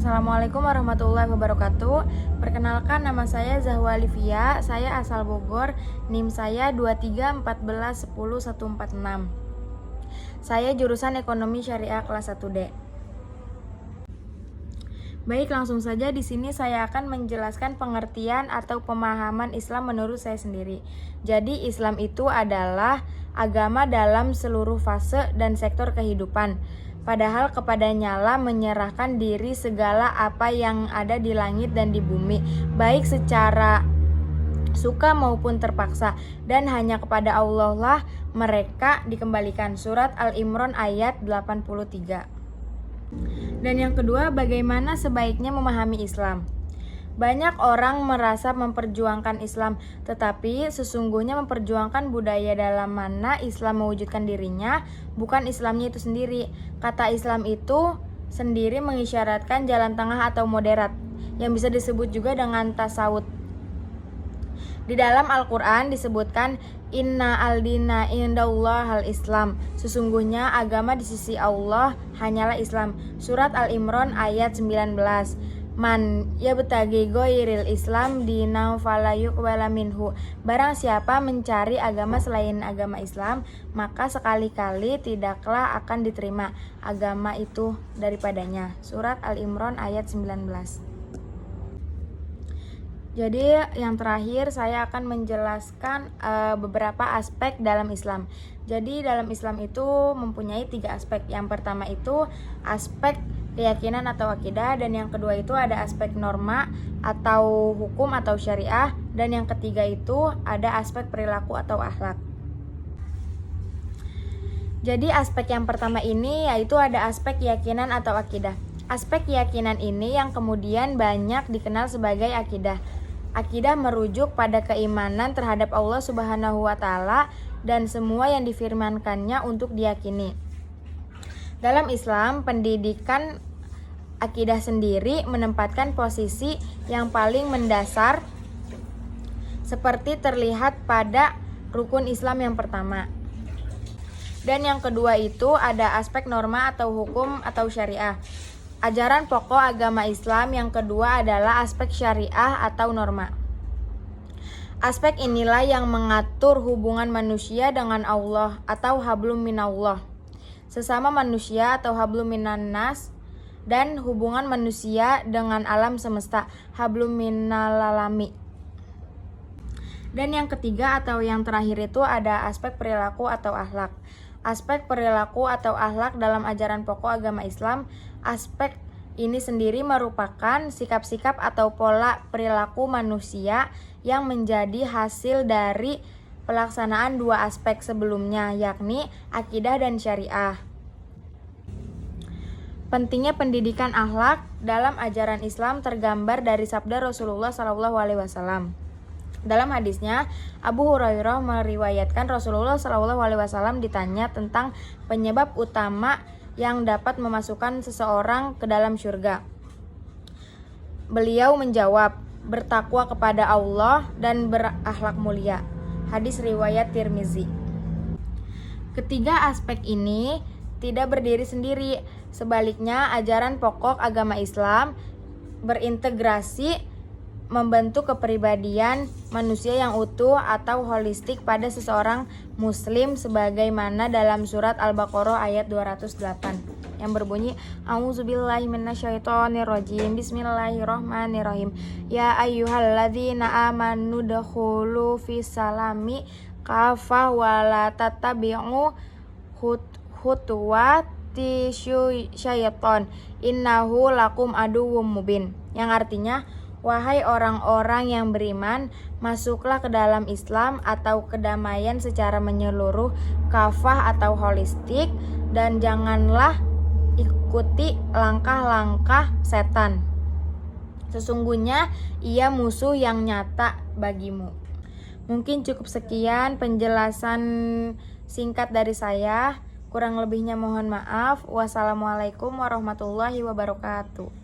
Assalamualaikum warahmatullahi wabarakatuh. Perkenalkan, nama saya Zahwa Alivia. Saya asal Bogor. NIM saya 2314101146. Saya jurusan Ekonomi Syariah kelas 1D. Baik, langsung saja di sini saya akan menjelaskan pengertian atau pemahaman Islam menurut saya sendiri. Jadi, Islam itu adalah agama dalam seluruh fase dan sektor kehidupan. Padahal kepadanya lah menyerahkan diri segala apa yang ada di langit dan di bumi, baik secara suka maupun terpaksa, dan hanya kepada Allah lah mereka dikembalikan. Surat Al-Imran ayat 83. Dan yang kedua, bagaimana sebaiknya memahami Islam? Banyak orang merasa memperjuangkan Islam, tetapi sesungguhnya memperjuangkan budaya dalam mana Islam mewujudkan dirinya, bukan Islamnya itu sendiri. Kata Islam itu sendiri mengisyaratkan jalan tengah atau moderat, yang bisa disebut juga dengan tasawuf. Di dalam Al-Quran disebutkan, Inna al-dina indallah al-Islam. Sesungguhnya agama di sisi Allah hanyalah Islam. Surat Al-Imran ayat 19. Man yabtaghi ghairil Islam dinan fala yuqbala minhu. Barang siapa mencari agama selain agama Islam, maka sekali-kali tidaklah akan diterima agama itu daripadanya. Surat Al-Imran ayat 19. Jadi yang terakhir saya akan menjelaskan beberapa aspek dalam Islam. Jadi dalam Islam itu mempunyai 3 aspek. Yang pertama itu aspek keyakinan atau akidah, dan yang kedua itu ada aspek norma atau hukum atau syariah, dan yang ketiga itu ada aspek perilaku atau akhlak. Jadi aspek yang pertama ini yaitu ada aspek keyakinan atau akidah. Aspek keyakinan ini yang kemudian banyak dikenal sebagai akidah. Akidah merujuk pada keimanan terhadap Allah Subhanahu wa Ta'ala dan semua yang difirmankannya untuk diyakini. Dalam Islam, pendidikan akidah sendiri menempatkan posisi yang paling mendasar seperti terlihat pada rukun Islam yang pertama. Dan yang kedua itu ada aspek norma atau hukum atau syariah. Ajaran pokok agama Islam yang kedua adalah aspek syariah atau norma. Aspek inilah yang mengatur hubungan manusia dengan Allah atau hablum minallah, sesama manusia atau hablum minannas, dan hubungan manusia dengan alam semesta, hablum minalalami. Dan yang ketiga atau yang terakhir itu ada aspek perilaku atau akhlak. Aspek perilaku atau akhlak dalam ajaran pokok agama Islam, aspek ini sendiri merupakan sikap-sikap atau pola perilaku manusia yang menjadi hasil dari pelaksanaan 2 aspek sebelumnya, yakni akidah dan syariah. Pentingnya pendidikan akhlak dalam ajaran Islam tergambar dari sabda Rasulullah SAW. Dalam hadisnya, Abu Hurairah meriwayatkan Rasulullah SAW ditanya tentang penyebab utama yang dapat memasukkan seseorang ke dalam surga. Beliau menjawab, bertakwa kepada Allah dan berakhlak mulia. Hadis riwayat Tirmizi. Ketiga aspek ini tidak berdiri sendiri. Sebaliknya, ajaran pokok agama Islam berintegrasi membentuk kepribadian manusia yang utuh atau holistik pada seseorang muslim, sebagaimana dalam surat Al-Baqarah ayat 208 yang berbunyi, A'udzubillahi minasyaitonirrajim, Bismillahirrahmanirrahim, Ya ayyuhalladzina amanu dakhulu fissalami kafah wa la tattabi'u khutuwati syaiton innahu lakum aduwwum mubin, yang artinya, wahai orang-orang yang beriman, masuklah ke dalam Islam atau kedamaian secara menyeluruh, kafah atau holistik, dan janganlah ikuti langkah-langkah setan. Sesungguhnya ia musuh yang nyata bagimu. Mungkin cukup sekian penjelasan singkat dari saya. Kurang lebihnya mohon maaf. Wassalamualaikum warahmatullahi wabarakatuh.